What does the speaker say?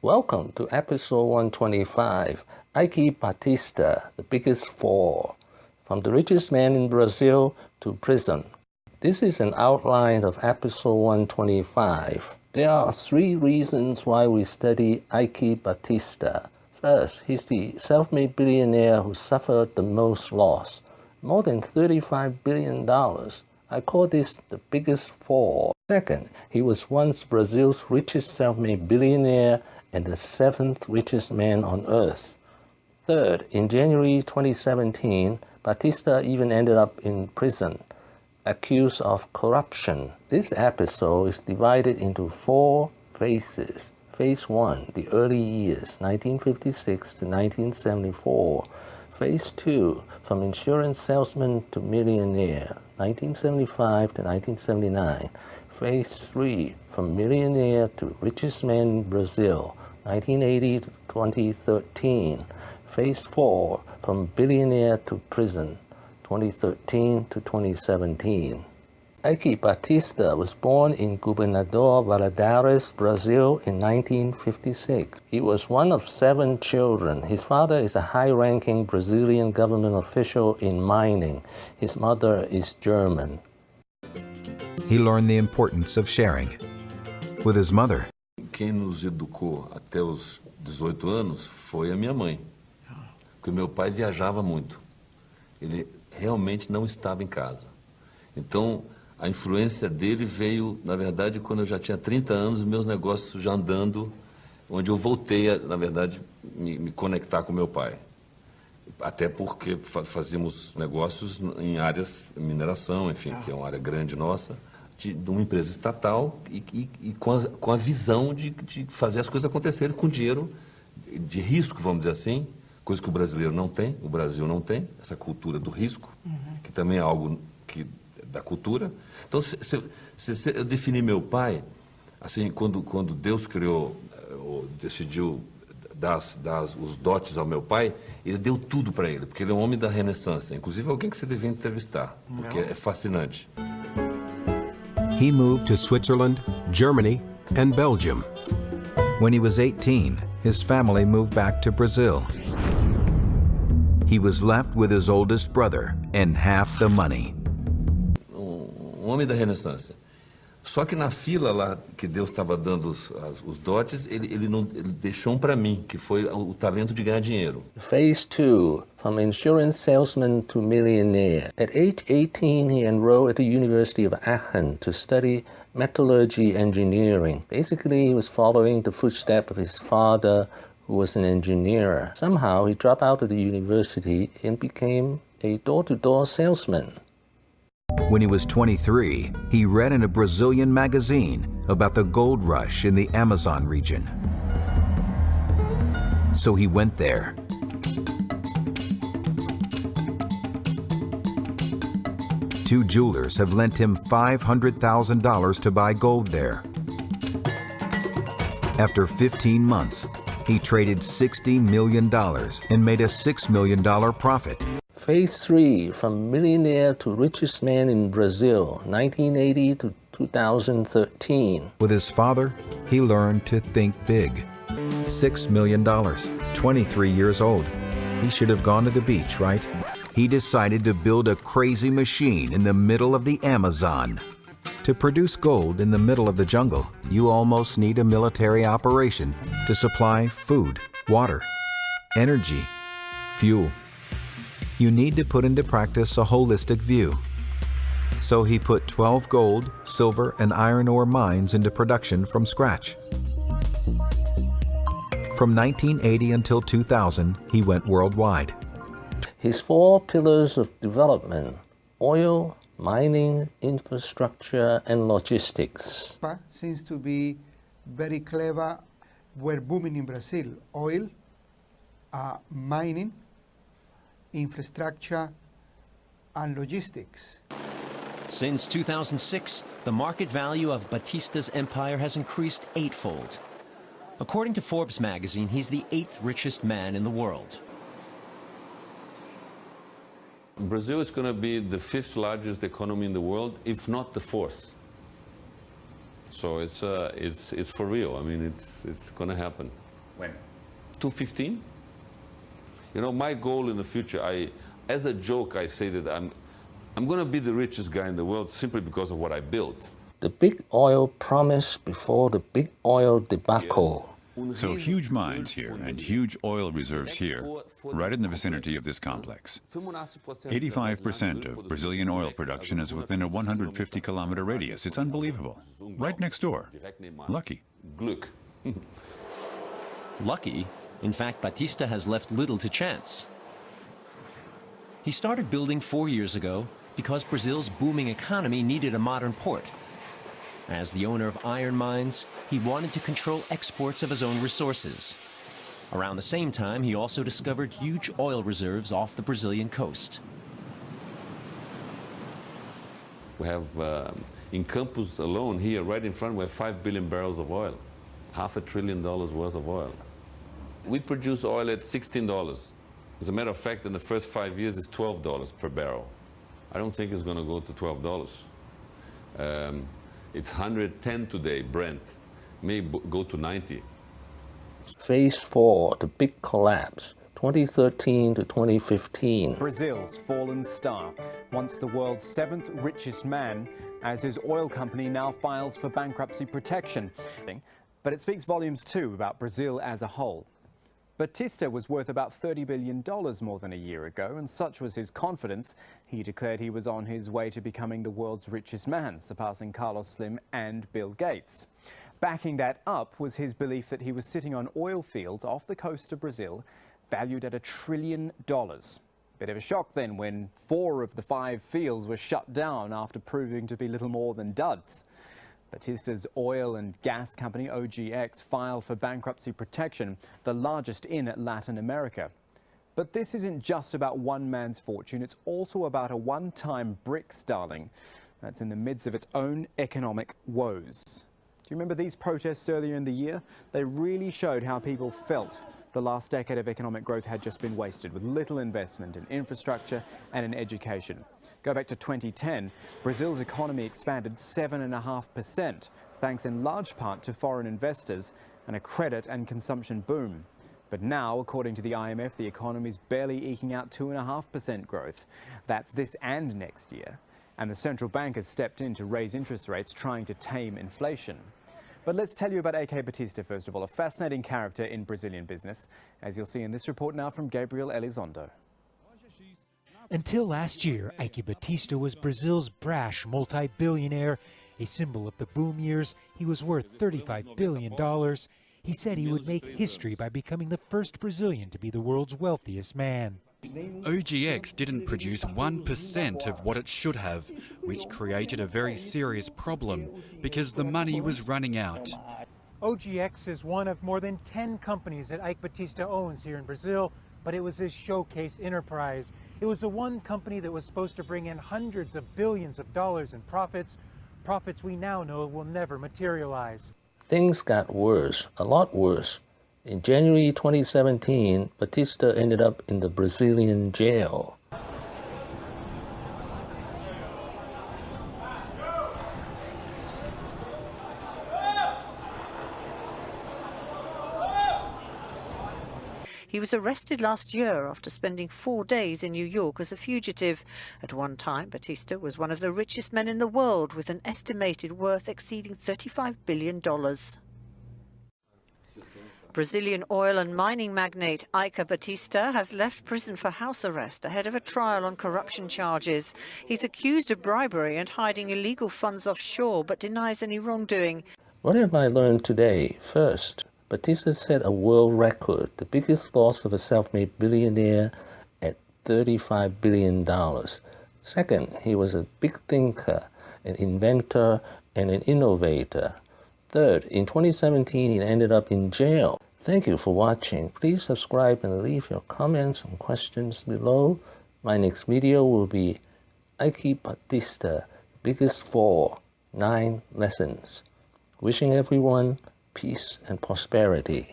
Welcome to episode 125, Eike Batista, the biggest fall, from the richest man in Brazil to prison. This is an outline of episode 125. There are 3 reasons why we study Eike Batista. First, he's the self-made billionaire who suffered the most loss, more than $35 billion. I call this the biggest fall. Second, he was once Brazil's richest self-made billionaire and the 7th richest man on earth. Third, in January 2017, Batista even ended up in prison, accused of corruption. This episode is divided into 4 phases. Phase 1, the early years, 1956 to 1974. Phase 2, from insurance salesman to millionaire, 1975 to 1979. Phase 3, from millionaire to richest man in Brazil, 1980 to 2013. Phase 4, from billionaire to prison, 2013 to 2017. Eike Batista was born in Governador Valadares, Brazil in 1956. He was one of 7 children. His father is a high-ranking Brazilian government official in mining. His mother is German. He learned the importance of sharing with his mother. Quem nos educou até os 18 anos foi a minha mãe. Porque meu pai viajava muito. Ele realmente não estava em casa. Então, a influência dele veio, na verdade, quando eu já tinha 30 anos, meus negócios já andando, onde eu voltei a, na verdade, me conectar com meu pai. Até porque fazíamos negócios em áreas de mineração, enfim, que é uma área grande nossa, de uma empresa estatal e com a visão de fazer as coisas acontecerem com dinheiro de risco, vamos dizer assim, coisa que o brasileiro não tem, o Brasil não tem, essa cultura do risco, que também é algo da cultura. Então, se eu definir meu pai, assim, quando Deus criou, ou decidiu dar os dotes ao meu pai, ele deu tudo para ele, porque ele é um homem da Renascença, inclusive alguém que você devia entrevistar, porque é fascinante. He moved to Switzerland, Germany, and Belgium. When he was 18, his family moved back to Brazil. He was left with his oldest brother and half the money. Homem da Renascença. Só que na fila lá que Deus estava dando os dotes, ele deixou para mim, que foi o talento de ganhar dinheiro. Phase 2, from insurance salesman to millionaire. At age 18, he enrolled at the University of Aachen to study metallurgy engineering. Basically, he was following the footsteps of his father, who was an engineer. Somehow, he dropped out of the university and became a door-to-door salesman. When he was 23, he read in a Brazilian magazine about the gold rush in the Amazon region. So he went there. Two jewelers have lent him $500,000 to buy gold there. After 15 months, he traded $60 million and made a $6 million profit. Phase 3, from millionaire to richest man in Brazil, 1980 to 2013. With his father, he learned to think big. $6 million, 23 years old. He should have gone to the beach, right? He decided to build a crazy machine in the middle of the Amazon. To produce gold in the middle of the jungle, you almost need a military operation to supply food, water, energy, fuel. You need to put into practice a holistic view. So he put 12 gold, silver, and iron ore mines into production from scratch. From 1980 until 2000, he went worldwide. His 4 pillars of development: oil, mining, infrastructure, and logistics. Seems to be very clever. We're booming in Brazil. Oil, mining, infrastructure, and logistics. Since 2006, the market value of Batista's empire has increased 8-fold. According to Forbes magazine, he's the 8th richest man in the world. Brazil is going to be the 5th largest economy in the world, if not the 4th. So it's for real. I mean, it's going to happen. When? 2015. You know, my goal in the future, as a joke, I say that I'm going to be the richest guy in the world simply because of what I built. The big oil promise before the big oil debacle. So huge mines here and huge oil reserves here, right in the vicinity of this complex. 85% of Brazilian oil production is within a 150-kilometer radius. It's unbelievable. Right next door. Lucky. Glück. Lucky? In fact, Batista has left little to chance. He started building 4 years ago because Brazil's booming economy needed a modern port. As the owner of iron mines, he wanted to control exports of his own resources. Around the same time, he also discovered huge oil reserves off the Brazilian coast. We have, in Campos alone here, right in front, we have 5 billion barrels of oil, $500 billion worth of oil. We produce oil at $16. As a matter of fact, in the first 5 years, it's $12 per barrel. I don't think it's going to go to $12. It's 110 today, Brent. May go to 90. Phase 4, the big collapse, 2013 to 2015. Brazil's fallen star, once the world's 7th richest man, as his oil company now files for bankruptcy protection. But it speaks volumes too about Brazil as a whole. Batista was worth about $30 billion more than a year ago, and such was his confidence, he declared he was on his way to becoming the world's richest man, surpassing Carlos Slim and Bill Gates. Backing that up was his belief that he was sitting on oil fields off the coast of Brazil, valued at $1 trillion. Bit of a shock then when 4 of the 5 fields were shut down after proving to be little more than duds. Batista's oil and gas company, OGX, filed for bankruptcy protection, the largest in Latin America. But this isn't just about one man's fortune, it's also about a one-time BRICS darling that's in the midst of its own economic woes. Do you remember these protests earlier in the year? They really showed how people felt the last decade of economic growth had just been wasted, with little investment in infrastructure and in education. Go back to 2010, Brazil's economy expanded 7.5%, thanks in large part to foreign investors and a credit and consumption boom. But now, according to the IMF, the economy's barely eking out 2.5% growth. That's this and next year. And the central bank has stepped in to raise interest rates, trying to tame inflation. But let's tell you about Eike Batista first of all, a fascinating character in Brazilian business, as you'll see in this report now from Gabriel Elizondo. Until last year, Eike Batista was Brazil's brash multi-billionaire. A symbol of the boom years, he was worth $35 billion. He said he would make history by becoming the first Brazilian to be the world's wealthiest man. OGX didn't produce 1% of what it should have, which created a very serious problem because the money was running out. OGX is one of more than 10 companies that Eike Batista owns here in Brazil, but it was his showcase enterprise. It was the one company that was supposed to bring in hundreds of billions of dollars in profits we now know will never materialize. Things got worse, a lot worse. In January 2017, Batista ended up in the Brazilian jail. He was arrested last year after spending 4 days in New York as a fugitive. At one time, Batista was one of the richest men in the world, with an estimated worth exceeding $35 billion. Brazilian oil and mining magnate Eike Batista has left prison for house arrest ahead of a trial on corruption charges. He's accused of bribery and hiding illegal funds offshore, but denies any wrongdoing. What have I learned today? First, Batista set a world record, the biggest loss of a self-made billionaire at $35 billion. Second, he was a big thinker, an inventor, and an innovator. Third, in 2017, he ended up in jail. Thank you for watching. Please subscribe and leave your comments and questions below. My next video will be Eike Batista, Biggest Fall, 9 Lessons. Wishing everyone peace and prosperity.